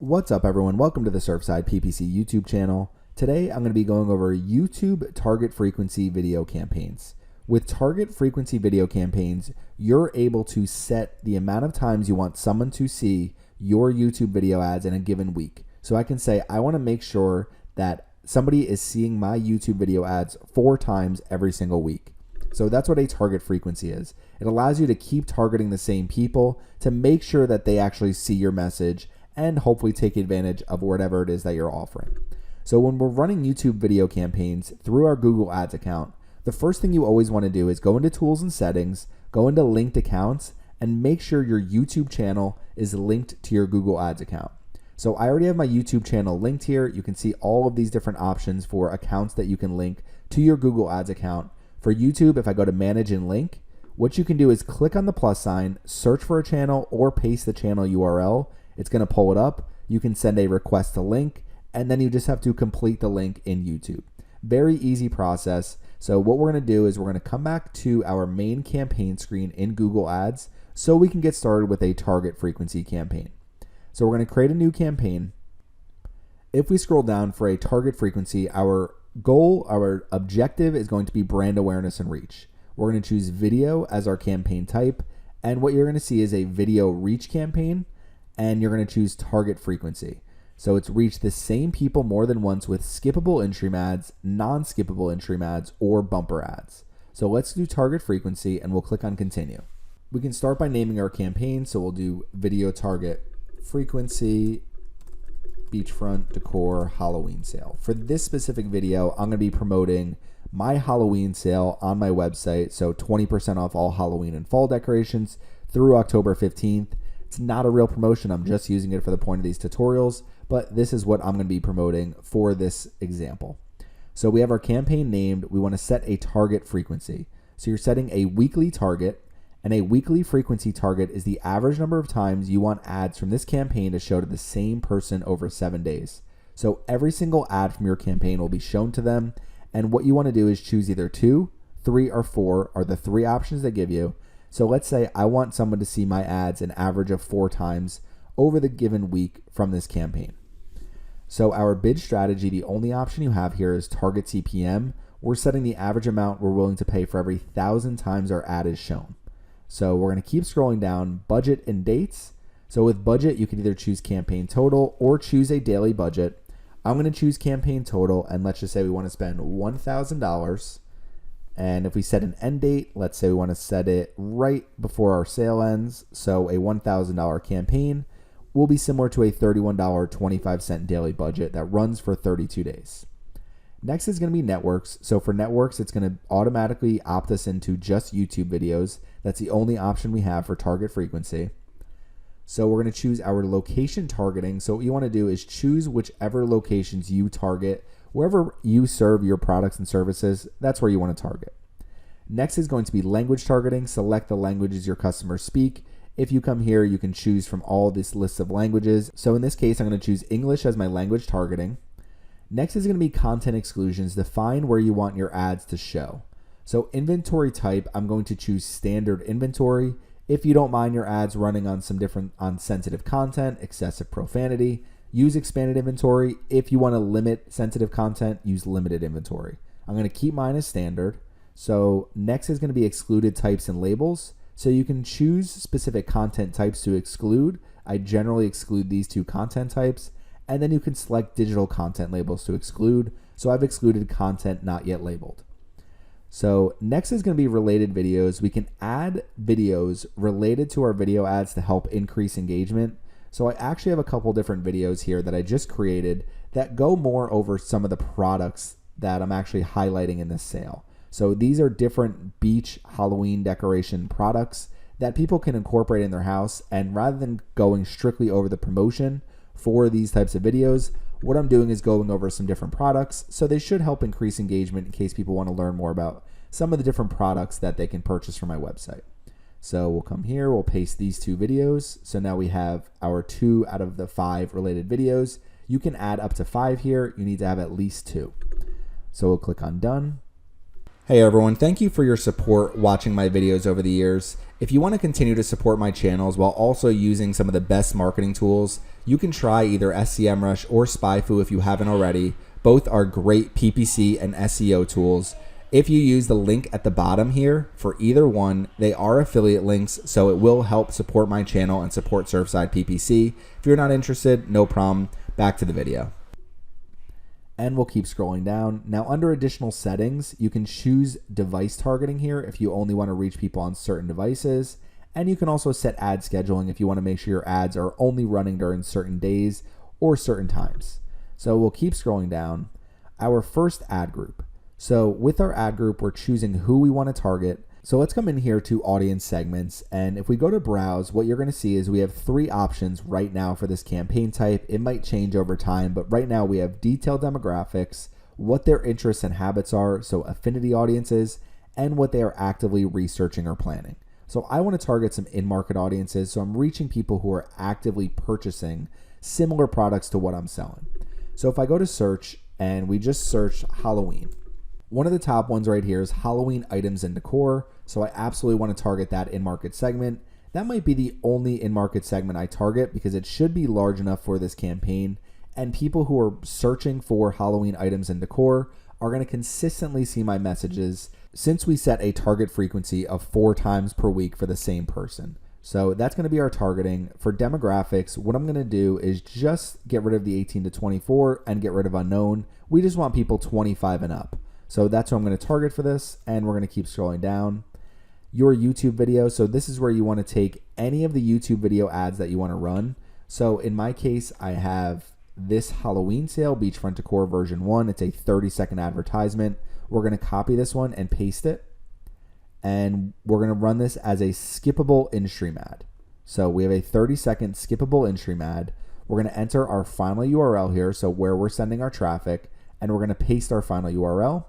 What's up, everyone? Welcome to the Surfside PPC YouTube channel. Today, I'm going to be going over YouTube target frequency video campaigns. With target frequency video campaigns, you're able to set the amount of times you want someone to see your YouTube video ads in a given week. So I can say, I want to make sure that somebody is seeing my YouTube video ads 4 times every single week. So that's what a target frequency is. It allows you to keep targeting the same people to make sure that they actually see your message and hopefully take advantage of whatever it is that you're offering. So when we're running YouTube video campaigns through our Google Ads account, the first thing you always want to do is go into Tools and Settings, go into Linked Accounts, and make sure your YouTube channel is linked to your Google Ads account. So I already have my YouTube channel linked here. You can see all of these different options for accounts that you can link to your Google Ads account. For YouTube, if I go to Manage and Link, what you can do is click on the plus sign, search for a channel, or paste the channel URL. It's going to pull it up. You can send a request to link, and then you just have to complete the link in YouTube. Very easy process. So what we're going to do is we're going to come back to our main campaign screen in Google Ads so we can get started with a target frequency campaign. So we're going to create a new campaign. If we scroll down for a target frequency, our goal, our objective is going to be brand awareness and reach. We're going to choose video as our campaign type, and what you're going to see is a video reach campaign, and you're going to choose target frequency. So it's reach the same people more than once with skippable in-stream ads, non-skippable in-stream ads, or bumper ads. So let's do target frequency, and we'll click on continue. We can start by naming our campaign. So we'll do video target frequency, beachfront decor Halloween sale. For this specific video, I'm going to be promoting my Halloween sale on my website. So 20% off all Halloween and fall decorations through October 15th. It's not a real promotion. I'm just using it for the point of these tutorials, but this is what I'm going to be promoting for this example. So we have our campaign named. We want to set a target frequency. So you're setting a weekly target, and a weekly frequency target is the average number of times you want ads from this campaign to show to the same person over 7 days. So every single ad from your campaign will be shown to them, and what you want to do is choose either 2, 3, or 4 are the 3 options they give you. So let's say I want someone to see my ads an average of 4 times over the given week from this campaign. So our bid strategy, the only option you have here is target CPM. We're setting the average amount we're willing to pay for every 1,000 times our ad is shown. So we're going to keep scrolling down, budget and dates. So with budget, you can either choose campaign total or choose a daily budget. I'm going to choose campaign total, and let's just say we want to spend $1,000. And if we set an end date, let's say we want to set it right before our sale ends. So a $1,000 campaign will be similar to a $31.25 daily budget that runs for 32 days. Next is going to be networks. So for networks, it's going to automatically opt us into just YouTube videos. That's the only option we have for target frequency. So we're going to choose our location targeting. So what you want to do is choose whichever locations you target. Wherever you serve your products and services, that's where you want to target. Next is going to be language targeting. Select the languages your customers speak. If you come here, you can choose from all this list of languages. So in this case, I'm going to choose English as my language targeting. Next is going to be content exclusions. Define where you want your ads to show. So inventory type, I'm going to choose standard inventory. If you don't mind your ads running on on sensitive content, excessive profanity, use expanded inventory. If you want to limit sensitive content, use limited inventory. I'm going to keep mine as standard. So next is going to be excluded types and labels. So you can choose specific content types to exclude. I generally exclude these 2 content types. And then you can select digital content labels to exclude. So I've excluded content not yet labeled. So next is going to be related videos. We can add videos related to our video ads to help increase engagement. So I actually have a couple different videos here that I just created that go more over some of the products that I'm actually highlighting in this sale. So these are different beach Halloween decoration products that people can incorporate in their house. And rather than going strictly over the promotion for these types of videos, what I'm doing is going over some different products. So they should help increase engagement in case people want to learn more about some of the different products that they can purchase from my website. So we'll come here, we'll paste these 2 videos. So now we have our 2 out of the 5 related videos. You can add up to 5 here. You need to have at least 2. So we'll click on done. Hey everyone, thank you for your support watching my videos over the years. If you want to continue to support my channels while also using some of the best marketing tools You can try either SEMrush or SpyFu if you haven't already. Both are great PPC and SEO tools. If you use the link at the bottom here for either one, they are affiliate links, so it will help support my channel and support Surfside PPC. If you're not interested, no problem. Back to the video. And we'll keep scrolling down. Now under additional settings, you can choose device targeting here if you only want to reach people on certain devices. And you can also set ad scheduling if you want to make sure your ads are only running during certain days or certain times. So we'll keep scrolling down. Our first ad group. So with our ad group, we're choosing who we want to target. So let's come in here to audience segments. And if we go to browse, what you're going to see is we have 3 options right now for this campaign type. It might change over time, but right now we have detailed demographics, what their interests and habits are, so affinity audiences, and what they are actively researching or planning. So I want to target some in-market audiences. So I'm reaching people who are actively purchasing similar products to what I'm selling. So if I go to search and we just search Halloween, one of the top ones right here is Halloween items and decor. So I absolutely want to target that in-market segment. That might be the only in-market segment I target because it should be large enough for this campaign. And people who are searching for Halloween items and decor are going to consistently see my messages since we set a target frequency of 4 times per week for the same person. So that's going to be our targeting. For demographics, what I'm going to do is just get rid of the 18 to 24 and get rid of unknown. We just want people 25 and up. So that's what I'm going to target for this, and we're going to keep scrolling down. Your YouTube video. So this is where you want to take any of the YouTube video ads that you want to run. So in my case, I have this Halloween sale, Beachfront Decor version 1. It's a 30-second advertisement. We're going to copy this one and paste it. And we're going to run this as a skippable in-stream ad. So we have a 30-second skippable in-stream ad. We're going to enter our final URL here, so where we're sending our traffic, and we're going to paste our final URL.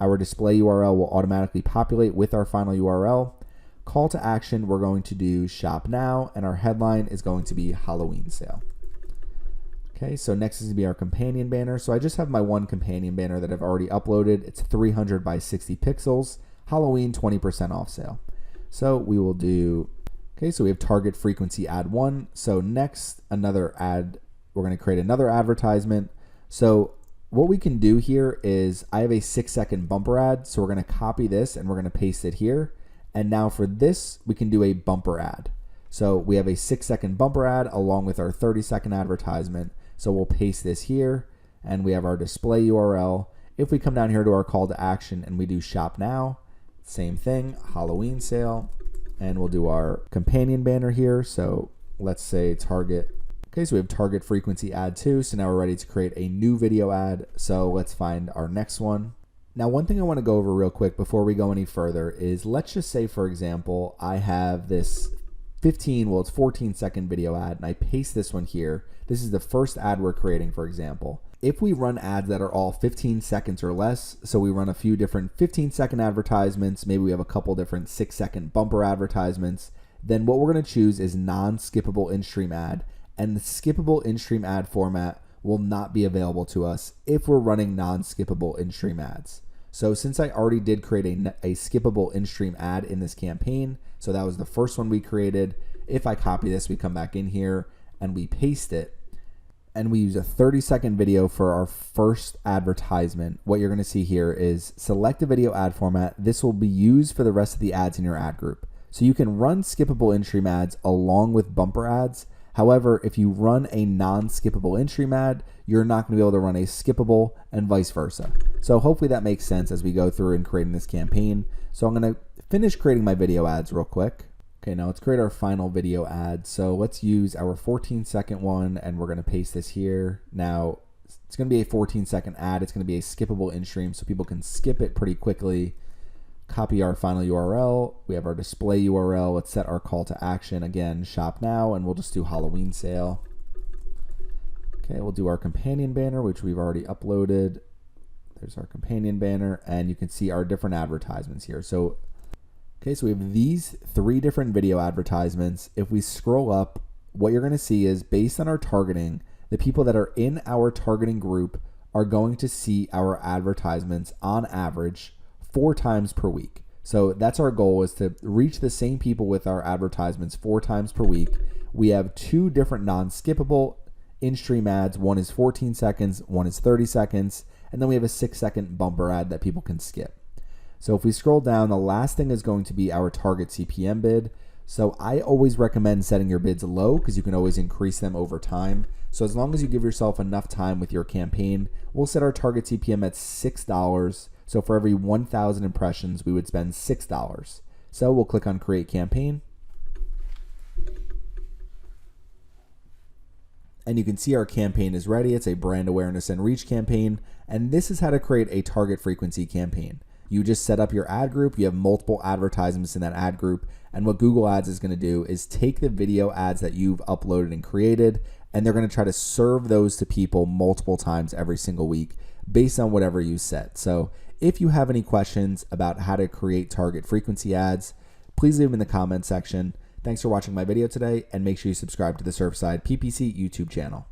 Our display URL will automatically populate with our final URL. Call to action, we're going to do shop now, and our headline is going to be Halloween sale. Okay, so next is going to be our companion banner. So I just have my one companion banner that I've already uploaded. It's 300 by 60 pixels, Halloween 20% off sale. So we will do, okay, so we have target frequency ad 1. So next, another ad, we're going to create another advertisement. So what we can do here is I have a 6-second bumper ad. So we're going to copy this and we're going to paste it here. And now for this, we can do a bumper ad. So we have a 6-second bumper ad along with our 30-second advertisement. So we'll paste this here and we have our display URL. If we come down here to our call to action and we do shop now, same thing, Halloween sale, and we'll do our companion banner here. So let's say target. Okay, so we have target frequency ad 2. So now we're ready to create a new video ad. So let's find our next one. Now, one thing I want to go over real quick before we go any further is let's just say, for example, I have this 14-second video ad and I paste this one here. This is the first ad we're creating, for example. If we run ads that are all 15 seconds or less, so we run a few different 15-second advertisements, maybe we have a couple different 6-second bumper advertisements, then what we're going to choose is non-skippable in-stream ad. And the skippable in-stream ad format will not be available to us if we're running non-skippable in-stream ads. So since I already did create a skippable in-stream ad in this campaign, so that was the first one we created. If I copy this, we come back in here and we paste it and we use a 30-second video for our first advertisement. What you're going to see here is select a video ad format. This will be used for the rest of the ads in your ad group. So you can run skippable in-stream ads along with bumper ads. However, if you run a non-skippable in-stream ad, you're not going to be able to run a skippable and vice versa. So hopefully that makes sense as we go through and creating this campaign. So I'm going to finish creating my video ads real quick. Okay, now let's create our final video ad. So let's use our 14-second one and we're going to paste this here. Now it's going to be a 14-second ad. It's going to be a skippable in-stream so people can skip it pretty quickly. Copy our final URL. We have our display URL. Let's set our call to action. Again, shop now, and we'll just do Halloween sale. Okay, we'll do our companion banner, which we've already uploaded. There's our companion banner, and you can see our different advertisements here. So, okay, so we have these 3 different video advertisements. If we scroll up, what you're going to see is based on our targeting, the people that are in our targeting group are going to see our advertisements on average 4 times per week. So that's our goal, is to reach the same people with our advertisements 4 times per week. We have 2 different non-skippable in-stream ads. One is 14 seconds, one is 30 seconds, and then we have a 6-second bumper ad that people can skip. So if we scroll down, the last thing is going to be our target CPM bid. So I always recommend setting your bids low because you can always increase them over time. So as long as you give yourself enough time with your campaign, we'll set our target CPM at $6. So for every 1,000 impressions, we would spend $6. So we'll click on Create Campaign. And you can see our campaign is ready. It's a brand awareness and reach campaign. And this is how to create a target frequency campaign. You just set up your ad group. You have multiple advertisements in that ad group. And what Google Ads is going to do is take the video ads that you've uploaded and created, and they're going to try to serve those to people multiple times every single week based on whatever you set. So if you have any questions about how to create target frequency ads, please leave them in the comment section. Thanks for watching my video today, and make sure you subscribe to the Surfside PPC YouTube channel.